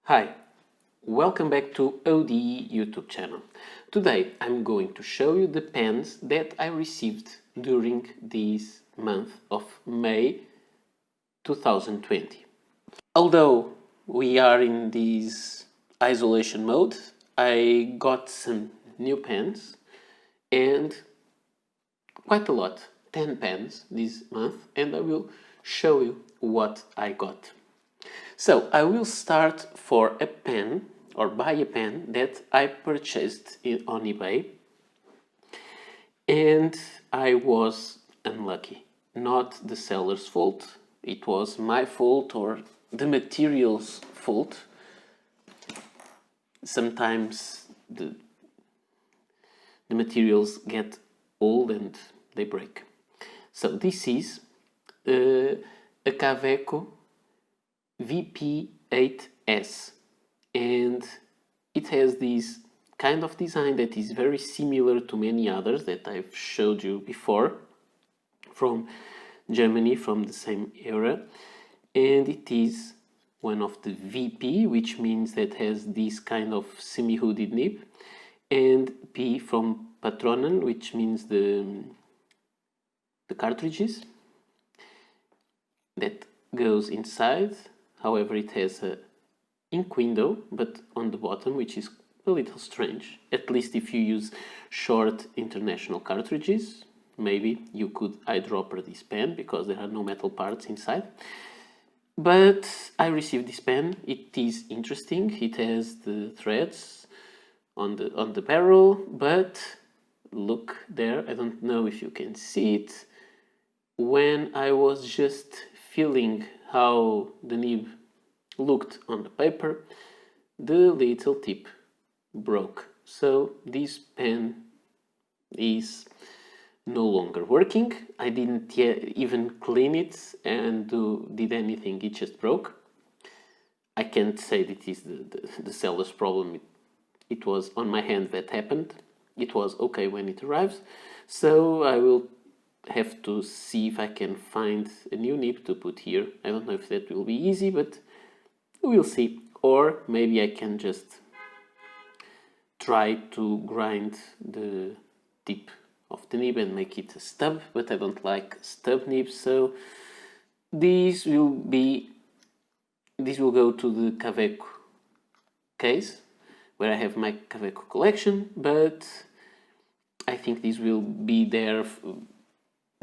Hi, welcome back to ODE YouTube channel. Today I'm going to show you the pens that I received during this month of May 2020. Although we are in this isolation mode, I got some new pens and quite a lot, 10 pens this month, and I will show you what I got. So I will start for a pen or buy a pen that I purchased on eBay, and I was unlucky. Not the seller's fault, it was my fault or the material's fault. Sometimes the materials get old and they break. So this is a Kaweco VP8S, and it has this kind of design that is very similar to many others that I've showed you before from Germany, from the same era, and it is one of the VP, which means that has this kind of semi-hooded nib, and P from Patronen, which means the cartridges that goes inside. However, it has a ink window, but on the bottom, which is a little strange. At least if you use short international cartridges, maybe you could eyedropper this pen because there are no metal parts inside. But I received this pen. It is interesting. It has the threads on the barrel, but look there. I don't know if you can see it. When I was just feeling how the nib looked on the paper, the little tip broke. So this pen is no longer working. I didn't even clean it and did anything, it just broke. I can't say that it is the seller's problem. It was on my hand that happened. It was okay when it arrives. So I will have to see if I can find a new nib to put here. I don't know if that will be easy, but we'll see. Or maybe I can just try to grind the tip of the nib and make it a stub, but I don't like stub nibs, so this will go to the Kaweco case where I have my Kaweco collection, but I think this will be there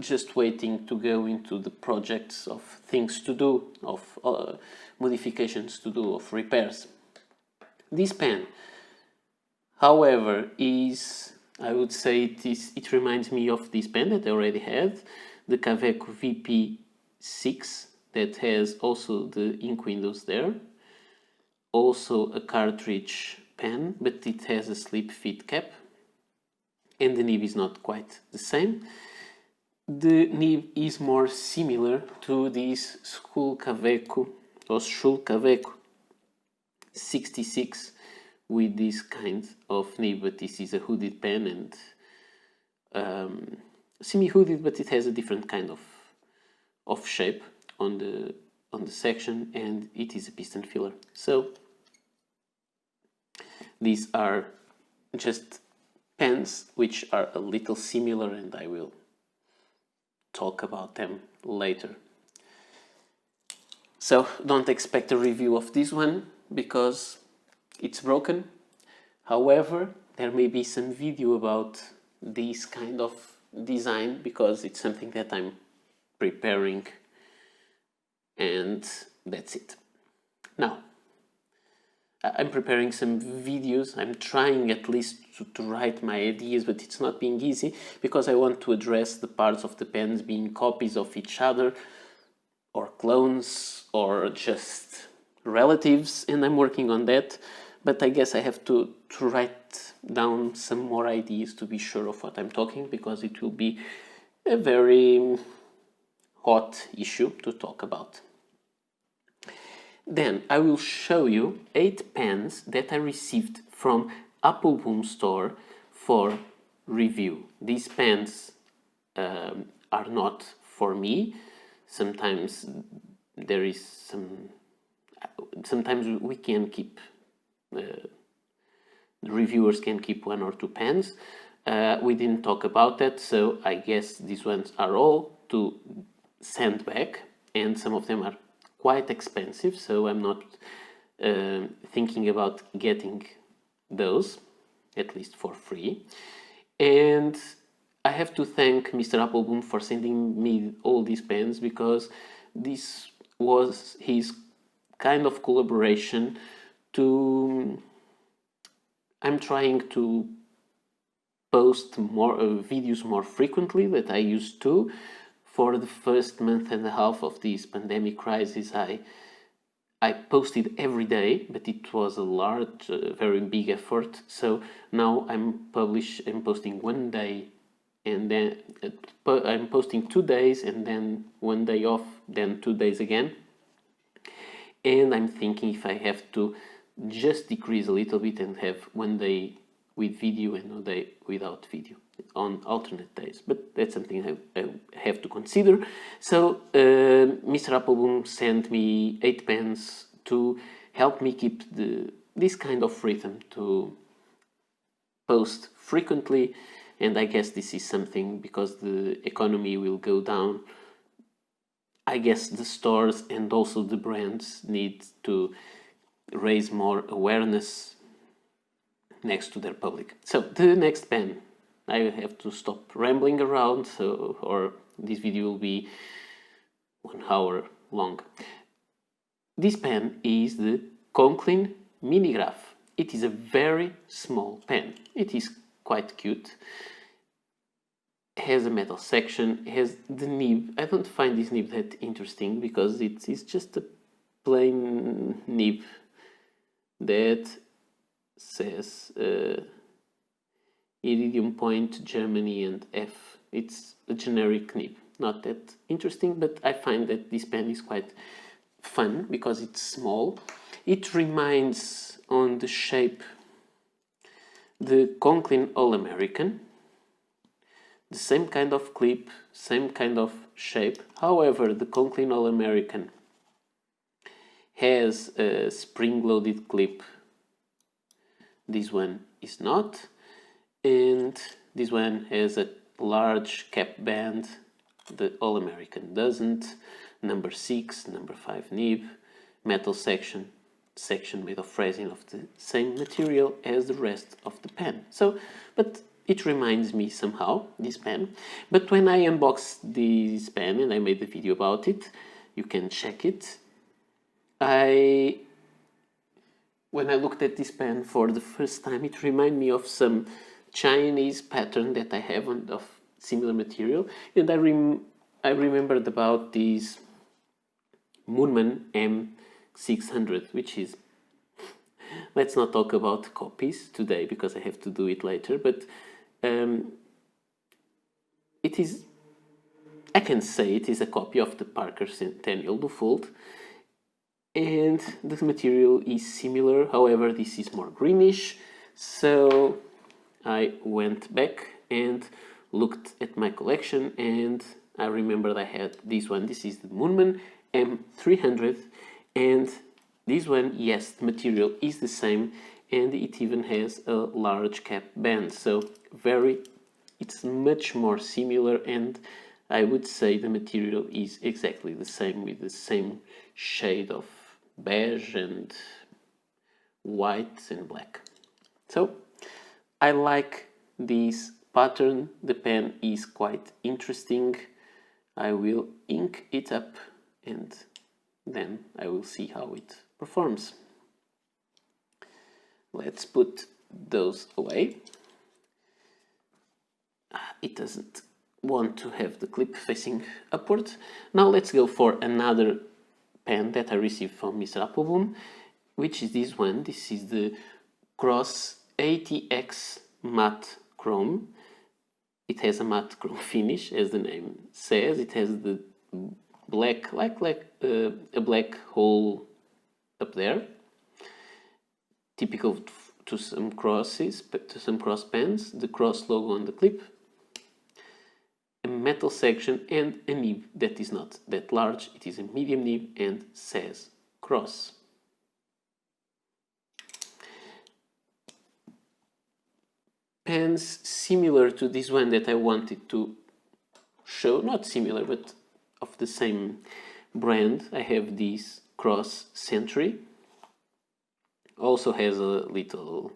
just waiting to go into the projects of things to do, of modifications to do, of repairs. This pen, however, is, I would say it reminds me of this pen that I already had, the Kaweco VP6, that has also the ink windows there, also a cartridge pen, but it has a slip fit cap, and the nib is not quite the same. The nib is more similar to this Schul Kaweco 66 with this kind of nib, but this is a hooded pen and semi-hooded, but it has a different kind of shape on the section, and it is a piston filler. So these are just pens which are a little similar, and I will talk about them later. So don't expect a review of this one because it's broken. However, there may be some video about this kind of design because it's something that I'm preparing, and that's it. Now, I'm preparing some videos. I'm trying at least to write my ideas, but it's not being easy because I want to address the parts of the pens being copies of each other or clones or just relatives, and I'm working on that. But I guess I have to write down some more ideas to be sure of what I'm talking, because it will be a very hot issue to talk about. Then I will show you 8 pens that I received from Applebaum store for review. These pens are not for me. Sometimes there is some sometimes we can keep, the reviewers can keep 1 or 2 pens. We didn't talk about that, so I guess these ones are all to send back, and some of them are quite expensive, so I'm not thinking about getting those, at least for free. And I have to thank Mr. Applebaum for sending me all these pens, because this was his kind of collaboration to... I'm trying to post more videos more frequently than I used to. For the first month and a half of this pandemic crisis, I posted every day, but it was a large, very big effort. So now I'm posting 1 day, and then I'm posting 2 days, and then 1 day off, then 2 days again. And I'm thinking if I have to just decrease a little bit and have 1 day with video and 1 day without video on alternate days, but that's something I have to consider. So Mr. Applebaum sent me 8 pens to help me keep this kind of rhythm to post frequently, and I guess this is something, because the economy will go down, I guess the stores and also the brands need to raise more awareness next to their public. So the next pen, I have to stop rambling around, or this video will be 1 hour long. This pen is the Conklin Minigraph. It is a very small pen. It is quite cute. Has a metal section, has the nib. I don't find this nib that interesting, because it is just a plain nib that says Iridium Point, Germany, and F. It's a generic nib, not that interesting, but I find that this pen is quite fun because it's small. It reminds on the shape the Conklin All-American. The same kind of clip, same kind of shape. However, the Conklin All-American has a spring-loaded clip. This one is not. And this one has a large cap band. The All-American doesn't. Number 6, number 5 nib. Metal section made of resin of the same material as the rest of the pen. So, but it reminds me somehow, this pen. But when I unboxed this pen and I made a video about it, you can check it. When I looked at this pen for the first time, it reminded me of some Chinese pattern that I have of similar material. And I remembered about this Moonman M600, which is... Let's not talk about copies today, because I have to do it later, but it is... I can say it is a copy of the Parker Centennial Dufold, and the material is similar. However, this is more greenish, so I went back and looked at my collection, and I remembered I had this one. This is the Moonman M300, and this one, yes, the material is the same, and it even has a large cap band, so it's much more similar, and I would say the material is exactly the same, with the same shade of beige and white and black. So I like this pattern. The pen is quite interesting. I will ink it up and then I will see how it performs. Let's put those away. It doesn't want to have the clip facing upwards. Now let's go for another pen that I received from Mr. Applebaum, which is this one. This is the Cross ATX Matte Chrome. It has a matte chrome finish, as the name says. It has the black, like a black hole up there, typical to some crosses, to some cross pens. The cross logo on the clip, a metal section, and a nib that is not that large. It is a medium nib and says cross. pens similar to this one that I wanted to show, not similar but of the same brand. I have this Cross Century, also has a little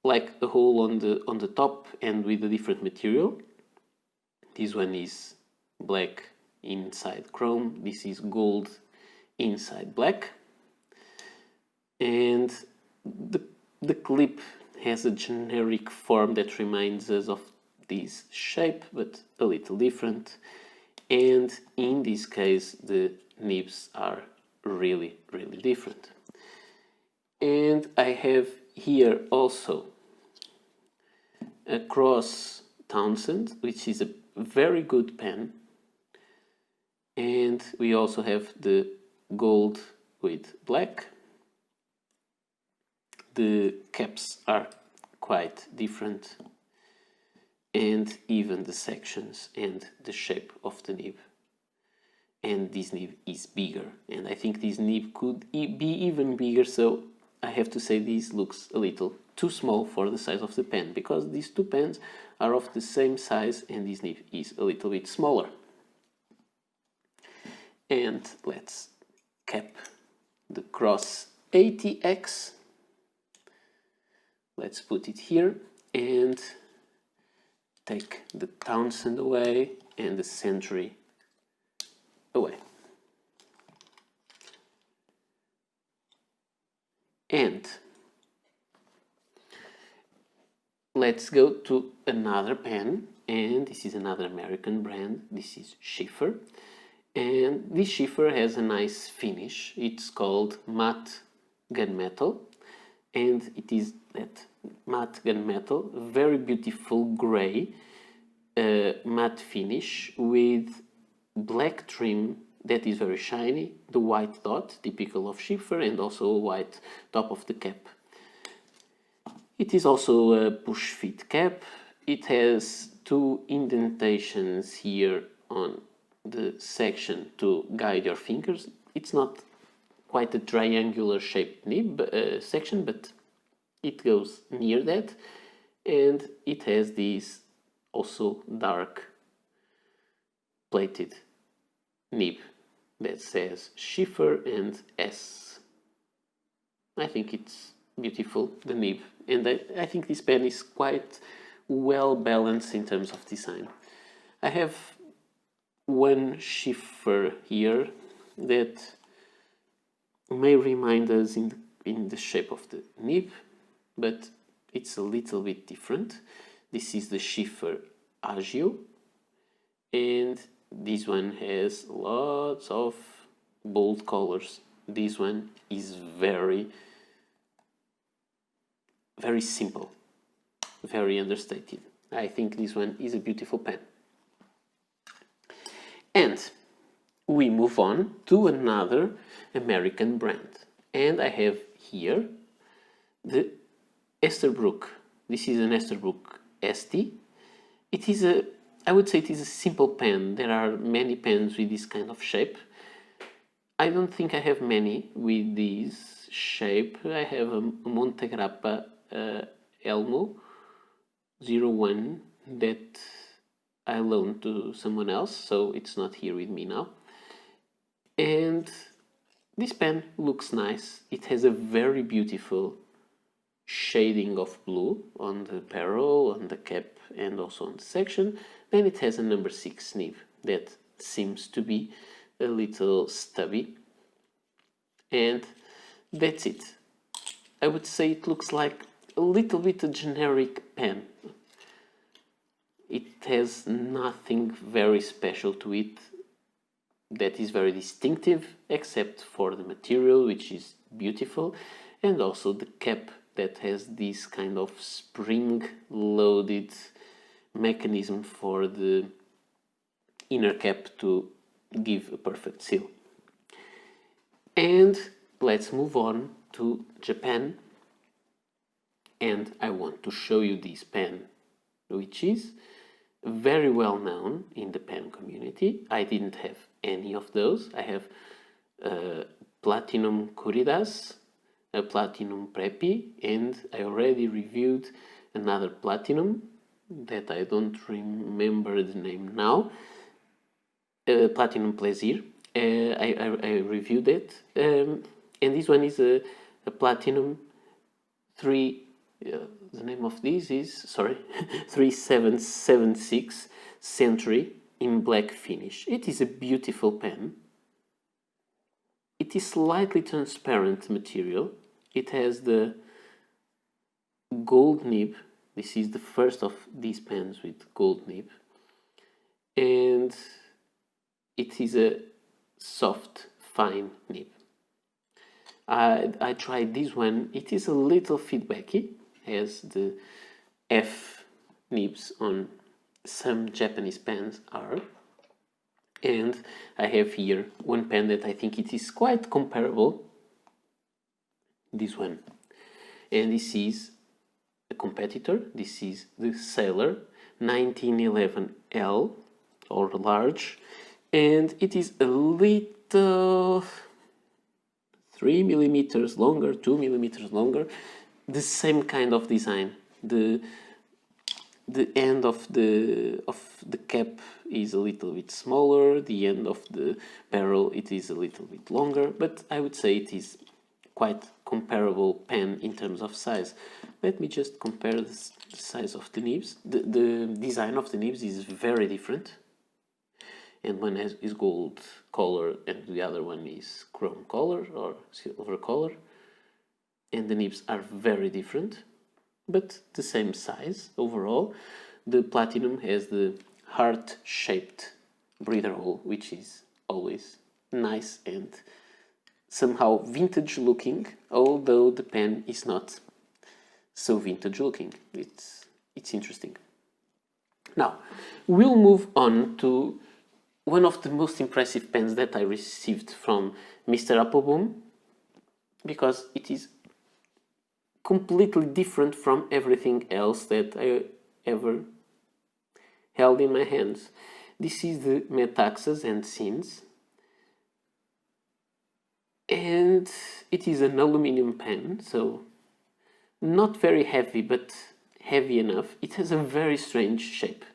like a hole on the top and with a different material. This one is black inside chrome, this is gold inside black, and the clip has a generic form that reminds us of this shape but a little different, and in this case the nibs are really different. And I have here also a Cross Townsend, which is a very good pen, and we also have the gold with black. The caps are quite different, and even the sections and the shape of the nib. And this nib is bigger, and I think this nib could be even bigger, so I have to say this looks a little too small for the size of the pen, because these two pens are of the same size and this nib is a little bit smaller. And let's cap the Cross 80X. Let's put it here and take the Townsend away and the Century away. And let's go to another pen, and this is another American brand. This is Shafer, and this Shafer has a nice finish. It's called matte gunmetal, and it is that matte gunmetal, very beautiful gray matte finish with black trim that is very shiny, the white dot, typical of Shafer, and also a white top of the cap. It is also a push fit cap. It has two indentations here on the section to guide your fingers. It's not quite a triangular shaped nib section, but it goes near that, and it has this also dark plated nib that says Shafer and S. I think it's beautiful, the nib, and I think this pen is quite well balanced in terms of design. I have one Shafer here that may remind us in the shape of the nib, but it's a little bit different. This is the Shafer Agio, and this one has lots of bold colors. This one is very simple, very understated. I think this one is a beautiful pen. And we move on to another American brand, and I have here the Esterbrook. This is an Esterbrook SD. It is I would say it is a simple pen. There are many pens with this kind of shape. I don't think I have many with this shape. I have a Montegrappa Elmo 01 that I loaned to someone else, so it's not here with me now. And this pen looks nice. It has a very beautiful shading of blue on the barrel, on the cap, and also on the section. Then it has a number 6 nib that seems to be a little stubby, and that's it. I would say it looks like a little bit a generic pen. It has nothing very special to it that is very distinctive, except for the material, which is beautiful, and also the cap that has this kind of spring-loaded mechanism for the inner cap to give a perfect seal. And let's move on to Japan, and I want to show you this pen, which is very well known in the pen community. I didn't have any of those. I have Platinum Curidas, a Platinum Preppy, and I already reviewed another platinum that I don't remember the name now. Platinum Plaisir. I reviewed it, and this one is a platinum 3. The name of this is 3776 Century in black finish. It is a beautiful pen. It is slightly transparent material. It has the gold nib. This is the first of these pens with gold nib, and it is a soft, fine nib. I tried this one. It is a little feedbacky, as the F nibs on some Japanese pens are. And I have here one pen that I think it is quite comparable. This one. And this is a competitor. This is the Sailor 1911L, or large. And it is a little 3 millimeters longer, 2 millimeters longer, the same kind of design. The end of the cap is a little bit smaller, the end of the barrel it is a little bit longer, but I would say it is quite comparable pen in terms of size. Let me just compare the size of the nibs. The design of the nibs is very different, and one is gold color and the other one is chrome color or silver color, and the nibs are very different, but the same size overall. The platinum has the heart-shaped breather hole, which is always nice and somehow vintage looking, although the pen is not so vintage looking. It's interesting. Now we'll move on to one of the most impressive pens that I received from Mr. Applebaum, because it is completely different from everything else that I ever held in my hands. This is the Metaxas and Scenes, and it is an aluminum pen, so not very heavy, but heavy enough. It has a very strange shape.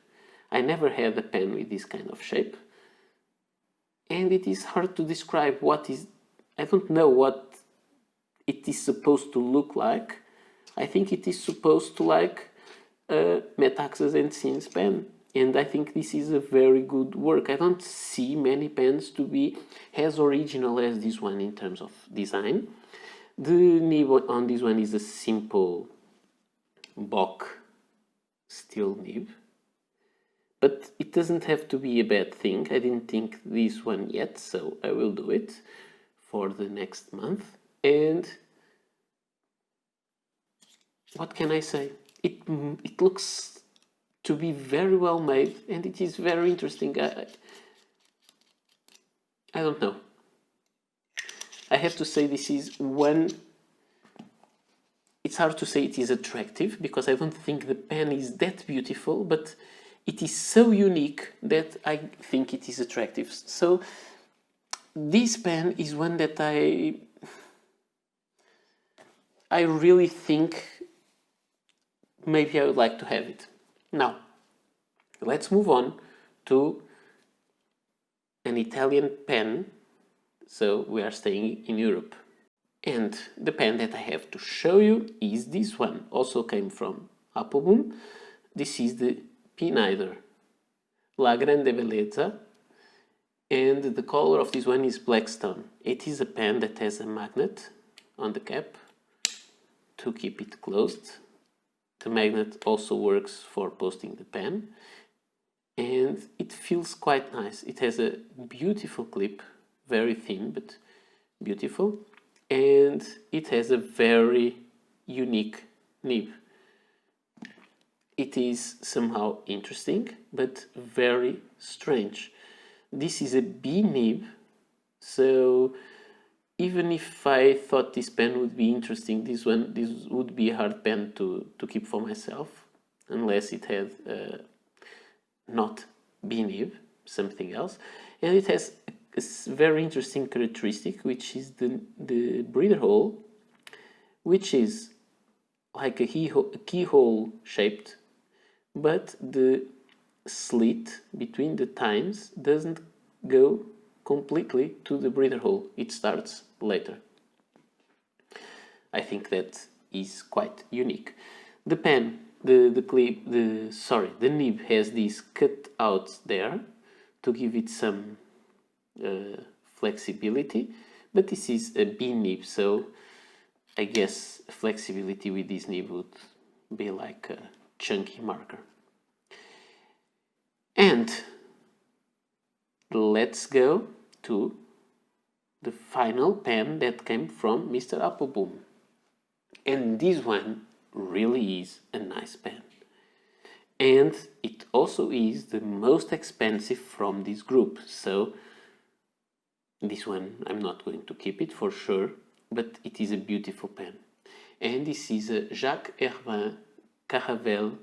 I never had a pen with this kind of shape, and it is hard to describe what is. I don't know what it is supposed to look like. I think it is supposed to like a Metaxas and Scenes pen, and I think this is a very good work. I don't see many pens to be as original as this one in terms of design. The nib on this one is a simple Bock steel nib, but it doesn't have to be a bad thing. I didn't think this one yet, so I will do it for the next month. And what can I say? It looks to be very well made, and it is very interesting. I don't know. I have to say this is one. It's hard to say it is attractive, because I don't think the pen is that beautiful, but it is so unique that I think it is attractive. So this pen is one that I really think maybe I would like to have it. Now, let's move on to an Italian pen. So we are staying in Europe. And the pen that I have to show you is this one. Also came from Applebaum. This is the Pinaider La Grande Bellezza. And the color of this one is Blackstone. It is a pen that has a magnet on the cap to keep it closed. The magnet also works for posting the pen, and it feels quite nice. It has a beautiful clip, very thin but beautiful, and it has a very unique nib. It is somehow interesting but very strange. This is a B nib, so even if I thought this pen would be interesting, this would be a hard pen to keep for myself, unless it had not B nib, something else. And it has a very interesting characteristic, which is the breather hole, which is like a keyhole shaped, but the slit between the tines doesn't go completely to the breather hole. It starts later. I think that is quite unique. The pen, the nib has these cutouts there to give it some flexibility, but this is a B nib, so I guess flexibility with this nib would be like a chunky marker. And let's go to the final pen that came from Mr. Applebaum. And this one really is a nice pen. And it also is the most expensive from this group. So this one, I'm not going to keep it for sure, but it is a beautiful pen. And this is a Jacques Herbin Caravelle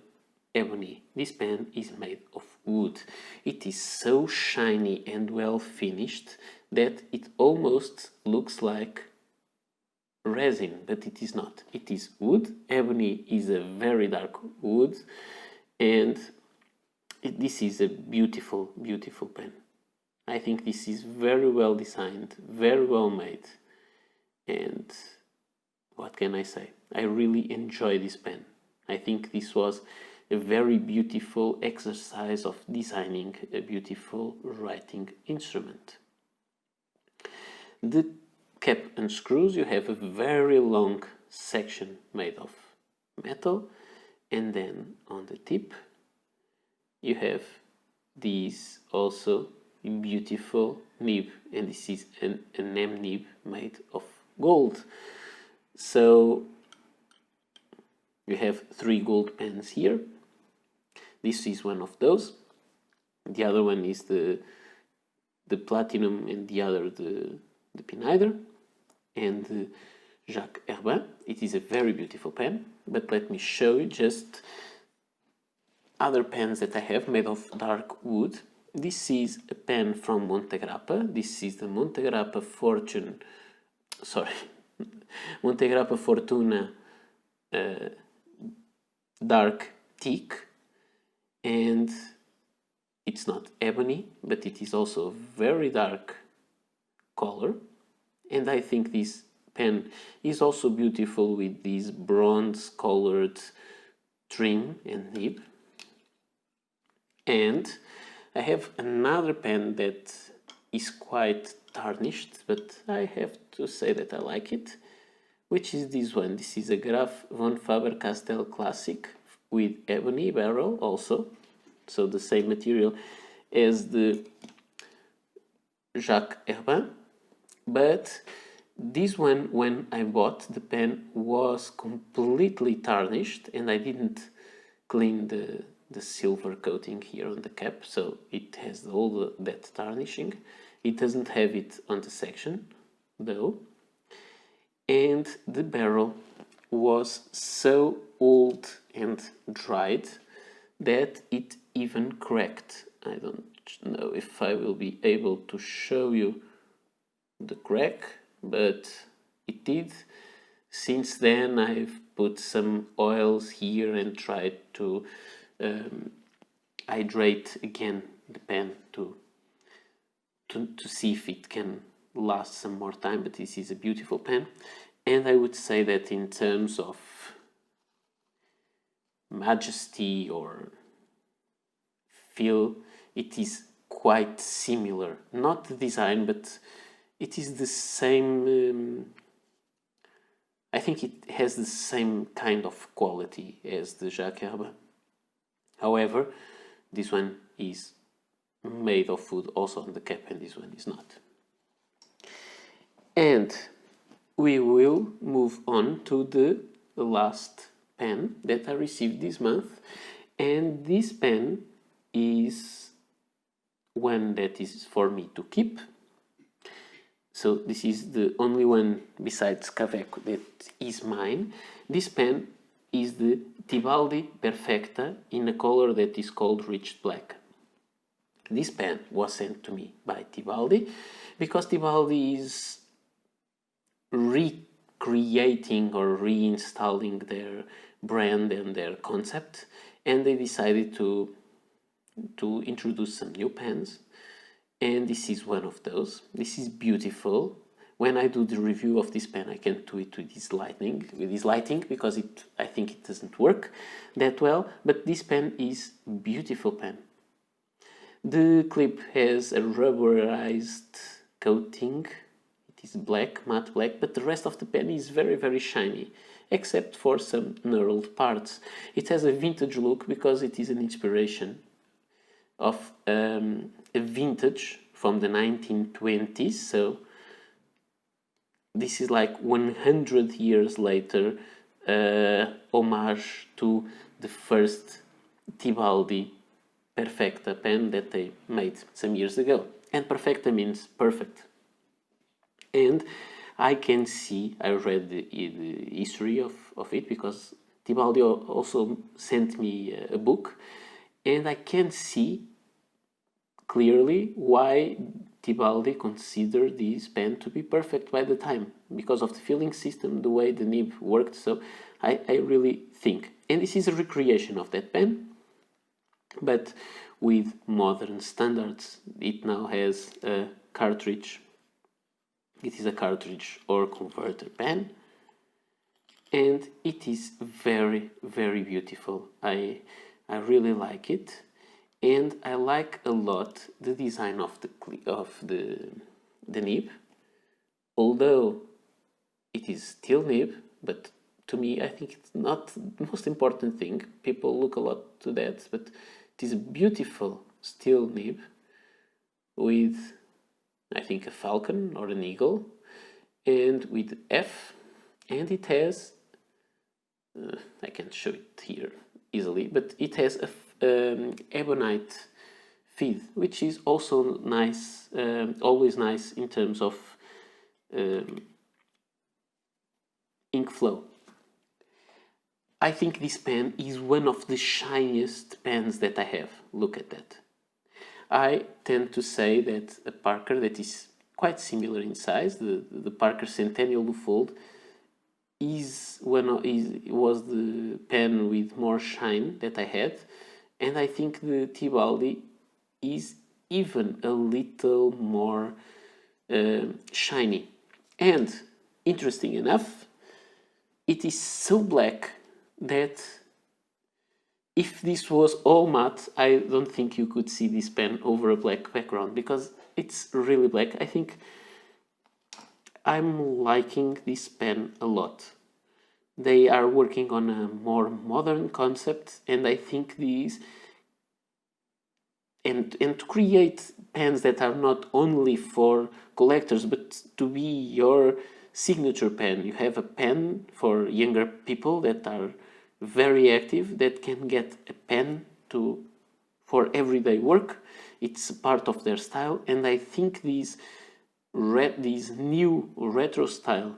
Ebony. This pen is made of wood. It is so shiny and well finished that it almost looks like resin, but it is not. It is wood. Ebony is a very dark wood, and this is a beautiful, beautiful pen. I think this is very well designed, very well made, and what can I say? I really enjoy this pen. I think this was a very beautiful exercise of designing a beautiful writing instrument. The cap unscrews. You have a very long section made of metal, and then on the tip you have these also beautiful nib, and this is an M nib made of gold. So you have 3 gold pens here. This is one of those. The other one is the platinum, and the other the pinhydra, and the Jacques Herbin. It is a very beautiful pen, but let me show you just other pens that I have made of dark wood. This is a pen from Montegrappa. This is the Montegrappa Fortuna dark teak, and it's not ebony, but it is also very dark color. And I think this pen is also beautiful with this bronze colored trim and nib. And I have another pen that is quite tarnished, but I have to say that I like it, which is this one. This is a Graf von Faber-Castell Classic with ebony barrel also, so the same material as the Jacques Herbin. But this one, when I bought the pen, was completely tarnished, and I didn't clean the silver coating here on the cap, so it has all that tarnishing. It doesn't have it on the section though, and the barrel was so old and dried that it even cracked. I don't know if I will be able to show you the crack, but it did. Since then I've put some oils here and tried to hydrate again the pen to see if it can last some more time. But this is a beautiful pen, and I would say that in terms of majesty or feel, it is quite similar. Not the design, but it is the same. I think it has the same kind of quality as the Jacques Herbin. However, this one is made of wood also on the cap, and this one is not. And we will move on to the last pen that I received this month, and this pen is one that is for me to keep. So this is the only one besides Kaweco that is mine. This pen is the Tibaldi Perfecta in a color that is called Rich Black. This pen was sent to me by Tibaldi because Tibaldi is creating or reinstalling their brand and their concept, and they decided to introduce some new pens, and this is one of those. This is beautiful. When I do the review of this pen, I can't do it with this lighting because I think it doesn't work that well, but this pen is a beautiful pen. The clip has a rubberized coating. It is black, matte black, but the rest of the pen is very, very shiny, except for some knurled parts. It has a vintage look because it is an inspiration of a vintage from the 1920s, so this is like 100 years later, homage to the first Tibaldi Perfecta pen that they made some years ago. And Perfecta means perfect. And I can see, I read the history of it because Tibaldi also sent me a book, and I can see clearly why Tibaldi considered this pen to be perfect by the time, because of the filling system, the way the nib worked. So I really think, and this is a recreation of that pen, but with modern standards. It now has a cartridge. It is a cartridge or converter pen, and it is very, very beautiful. I really like it. And I like a lot the design of the nib, although it is steel nib, but to me I think it's not the most important thing. People look a lot to that, but it is a beautiful steel nib with, I think, a falcon or an eagle, and with F, and it has, I can't show it here easily, but it has a ebonite feed, which is also nice, always nice in terms of ink flow. I think this pen is one of the shiniest pens that I have. Look at that. I tend to say that a Parker that is quite similar in size, the Parker Centennial Lufold, was the pen with more shine that I had, and I think the Tibaldi is even a little more shiny. And interesting enough, it is so black that if this was all matte, I don't think you could see this pen over a black background because it's really black. I think I'm liking this pen a lot. They are working on a more modern concept, and I think these and to create pens that are not only for collectors but to be your signature pen. You have a pen for younger people that are very active, that can get a pen for everyday work. It's part of their style, and I think these new retro style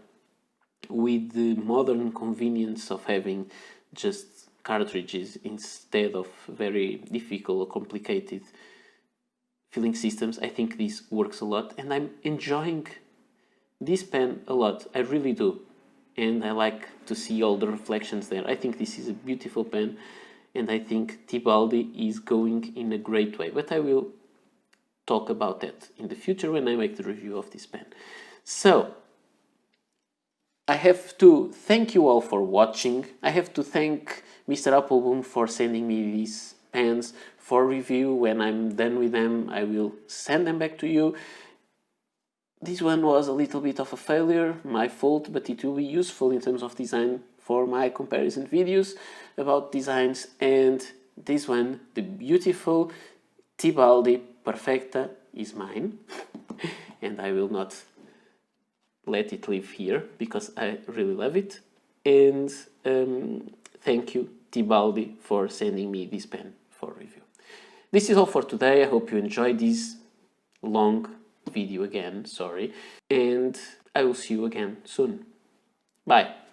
with the modern convenience of having just cartridges instead of very difficult or complicated filling systems, I think this works a lot, and I'm enjoying this pen a lot. I really do, and I like to see all the reflections there. I think this is a beautiful pen, and I think Tibaldi is going in a great way, but I will talk about that in the future when I make the review of this pen. So I have to thank you all for watching. I have to thank Mr. Applebaum for sending me these pens for review. When I'm done with them, I will send them back to you. This one was a little bit of a failure, my fault, but it will be useful in terms of design for my comparison videos about designs. And this one, the beautiful Tibaldi Perfecta, is mine, and I will not let it live here because I really love it. And thank you, Tibaldi, for sending me this pen for review. This is all for today. I hope you enjoyed this long video again, sorry, and I will see you again soon. Bye.